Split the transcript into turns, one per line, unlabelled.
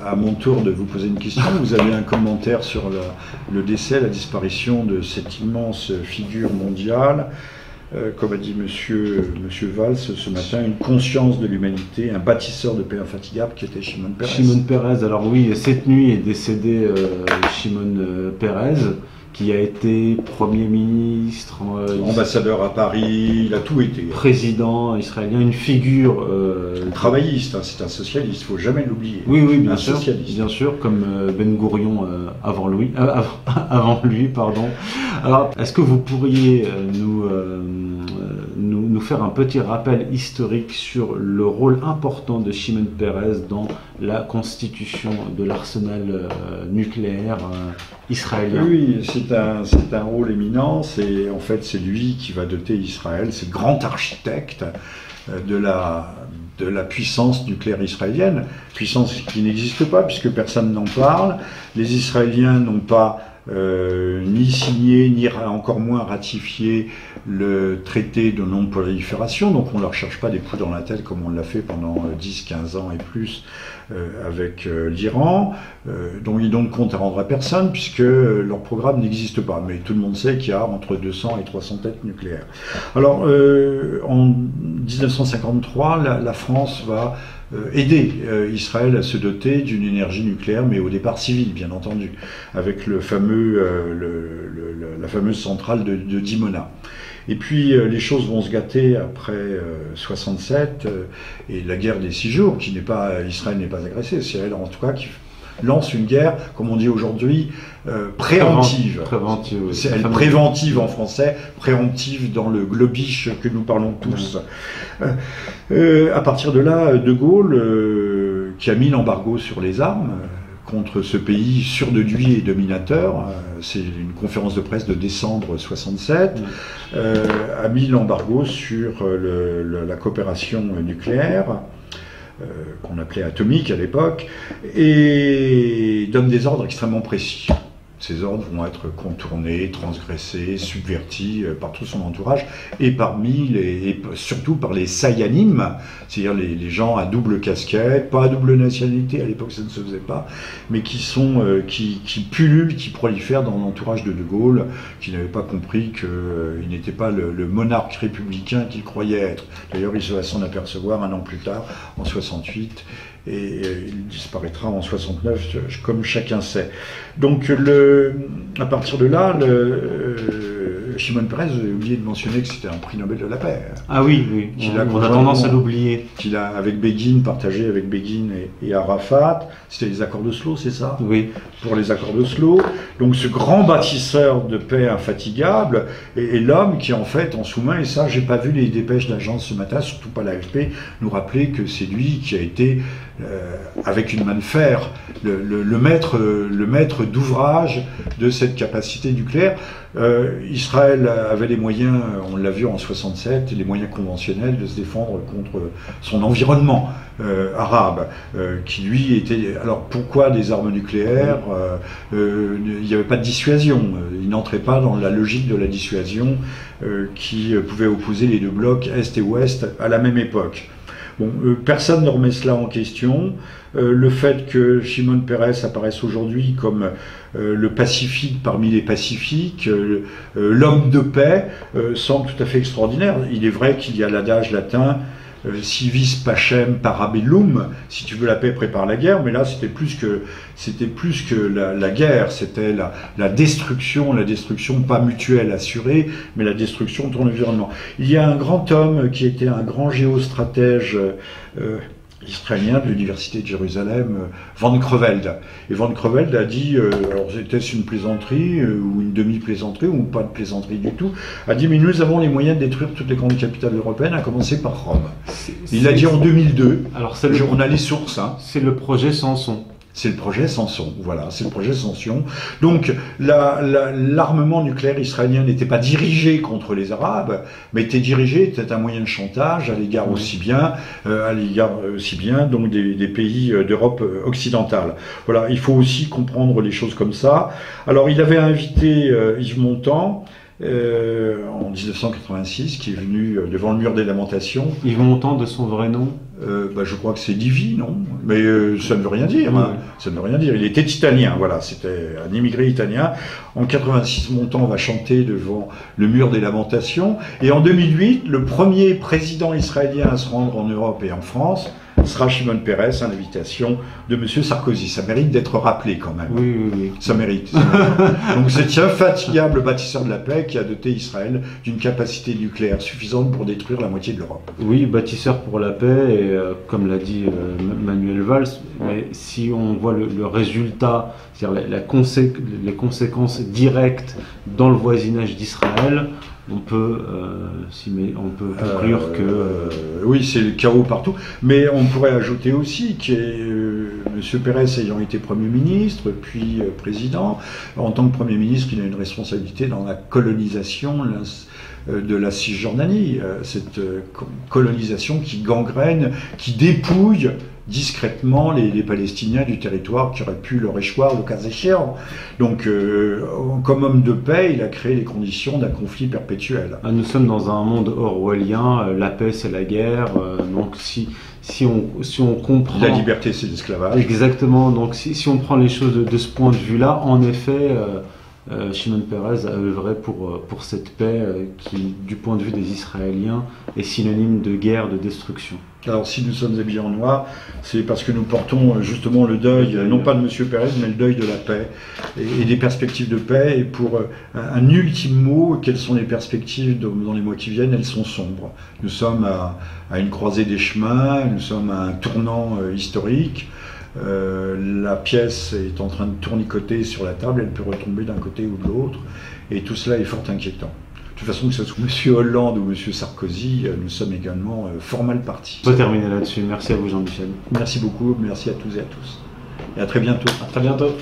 à mon tour de vous poser une question. Vous avez un commentaire sur le décès, la disparition de cette immense figure mondiale. Comme a dit monsieur Valls ce matin, une conscience de l'humanité, un bâtisseur de paix infatigable qui était Shimon Peres.
Shimon Peres, alors oui, cette nuit est décédé Shimon Peres, qui a été Premier ministre,
ambassadeur à Paris, il a tout été.
Président israélien, une figure...
travailliste, hein, c'est un socialiste, il ne faut jamais l'oublier.
Oui, oui, bien sûr, comme Ben Gourion avant lui, pardon. Alors, est-ce que vous pourriez nous faire un petit rappel historique sur le rôle important de Shimon Peres dans la constitution de l'arsenal nucléaire israélien?
Oui, c'est un rôle éminent. En fait, c'est lui qui va doter Israël. C'est le grand architecte de la puissance nucléaire israélienne, puissance qui n'existe pas puisque personne n'en parle. Les Israéliens n'ont pas ni signé, ni encore moins ratifié le traité de non-prolifération, donc on ne leur cherche pas des coups dans la tête comme on l'a fait pendant 10-15 ans et plus avec l'Iran, dont ils n'ont de compte à rendre à personne puisque leur programme n'existe pas, mais tout le monde sait qu'il y a entre 200 et 300 têtes nucléaires. Alors en 1953, la France va aider Israël à se doter d'une énergie nucléaire, mais au départ civile, bien entendu, avec la fameuse centrale de Dimona. Et puis les choses vont se gâter après 67 et la guerre des 6 jours, Israël n'est pas agressé, c'est Israël en tout cas qui lance une guerre, comme on dit aujourd'hui, préventive. C'est préventive en français, préemptive dans le globish que nous parlons tous. À partir de là, De Gaulle, qui a mis l'embargo sur les armes contre ce pays sûr de lui et dominateur, c'est une conférence de presse de décembre 67, a mis l'embargo sur la coopération nucléaire, qu'on appelait atomique à l'époque, et donne des ordres extrêmement précis. Ces ordres vont être contournés, transgressés, subvertis par tout son entourage, et surtout par les sayanim, c'est-à-dire les gens à double casquette, pas à double nationalité, à l'époque ça ne se faisait pas, mais qui pullulent, qui prolifèrent dans l'entourage de Gaulle, qui n'avait pas compris qu'il n'était pas le monarque républicain qu'il croyait être. D'ailleurs, il va s'en apercevoir un an plus tard, en 68, et il disparaîtra en 69, comme chacun sait. Donc, à partir de là, Shimon Peres, j'ai oublié de mentionner que c'était un prix Nobel de la paix.
Ah oui, on a tendance à l'oublier.
Qu'il a, avec Begin, partagé avec Begin et Arafat. C'était les accords d'Oslo, c'est ça?
Oui.
Pour les accords d'Oslo. Donc ce grand bâtisseur de paix infatigable est l'homme qui, en fait, en sous-main, et ça, j'ai pas vu les dépêches d'agence ce matin, surtout pas l'AFP, nous rappeler que c'est lui qui a été, avec une main de fer, le maître d'ouvrage de cette capacité nucléaire. Israël avait les moyens, on l'a vu en 67, les moyens conventionnels de se défendre contre son environnement arabe, qui lui était... Alors pourquoi des armes nucléaires? Il n'y avait pas de dissuasion, il n'entrait pas dans la logique de la dissuasion qui pouvait opposer les deux blocs Est et Ouest à la même époque. Bon, personne ne remet cela en question. Le fait que Shimon Peres apparaisse aujourd'hui comme le pacifique parmi les pacifiques, l'homme de paix, semble tout à fait extraordinaire. Il est vrai qu'il y a l'adage latin si vis pacem parabellum, si tu veux la paix, prépare la guerre, mais là c'était plus que la guerre, c'était la destruction pas mutuelle assurée, mais la destruction de ton environnement. Il y a un grand homme qui était un grand géostratège israélien de l'université de Jérusalem, Van Creveld. Et Van Creveld a dit, alors était-ce une plaisanterie ou une demi-plaisanterie ou pas de plaisanterie du tout, a dit mais nous avons les moyens de détruire toutes les grandes capitales européennes, à commencer par Rome. Il l'a dit en 2002.
Alors
on a les sources. Hein.
C'est le projet Samson.
C'est le projet Samson, voilà, c'est le projet Samson. Donc l'armement nucléaire israélien n'était pas dirigé contre les Arabes, mais était un moyen de chantage à l'égard aussi bien, donc des pays d'Europe occidentale. Voilà, il faut aussi comprendre les choses comme ça. Alors il avait invité Yves Montand, en 1986, qui est venu devant le mur des lamentations.
Yves Montand, de son vrai nom?
Je crois que c'est Livy, non? Mais ça ne veut rien dire.
Oui.
Hein. Ça ne veut rien dire. Il était italien, voilà. C'était un immigré italien. En 86, Montand va chanter devant le mur des lamentations. Et en 2008, le premier président israélien à se rendre en Europe et en France sera Shimon Peres, à l'invitation de M. Sarkozy. Ça mérite d'être rappelé quand même.
Oui.
Ça mérite. Donc c'est infatigable bâtisseur de la paix qui a doté Israël d'une capacité nucléaire suffisante pour détruire la moitié de l'Europe.
Oui, bâtisseur pour la paix, et comme l'a dit Manuel Valls, mais si on voit le résultat, c'est-à-dire les conséquences directes dans le voisinage d'Israël, on peut conclure que...
Oui, c'est le chaos partout. Mais on pourrait ajouter aussi que M. Peres ayant été Premier ministre, puis président, en tant que Premier ministre, il a une responsabilité dans la colonisation de la Cisjordanie. Cette colonisation qui gangrène, qui dépouille discrètement les Palestiniens du territoire qui aurait pu leur échoir le cas échéant. Donc, comme homme de paix, il a créé les conditions d'un conflit perpétuel.
Nous sommes dans un monde orwellien, la paix c'est la guerre, donc si on comprend...
La liberté c'est l'esclavage.
Exactement, donc si on prend les choses de ce point de vue-là, en effet... Shimon Peres a œuvré pour cette paix qui, du point de vue des Israéliens, est synonyme de guerre, de destruction.
Alors si nous sommes habillés en noir, c'est parce que nous portons justement le deuil, non pas de M. Peres, mais le deuil de la paix et des perspectives de paix. Et pour un ultime mot, quelles sont les perspectives dans les mois qui viennent? Elles sont sombres. Nous sommes à une croisée des chemins, nous sommes à un tournant historique. La pièce est en train de tournicoter sur la table, elle peut retomber d'un côté ou de l'autre, et tout cela est fort inquiétant. De toute façon, que ce soit M. Hollande ou M. Sarkozy, nous sommes également fort mal partis.
On peut terminer là-dessus. Merci à vous, Jean-Michel.
Merci beaucoup, merci à toutes et à tous. Et à très bientôt.
À très bientôt.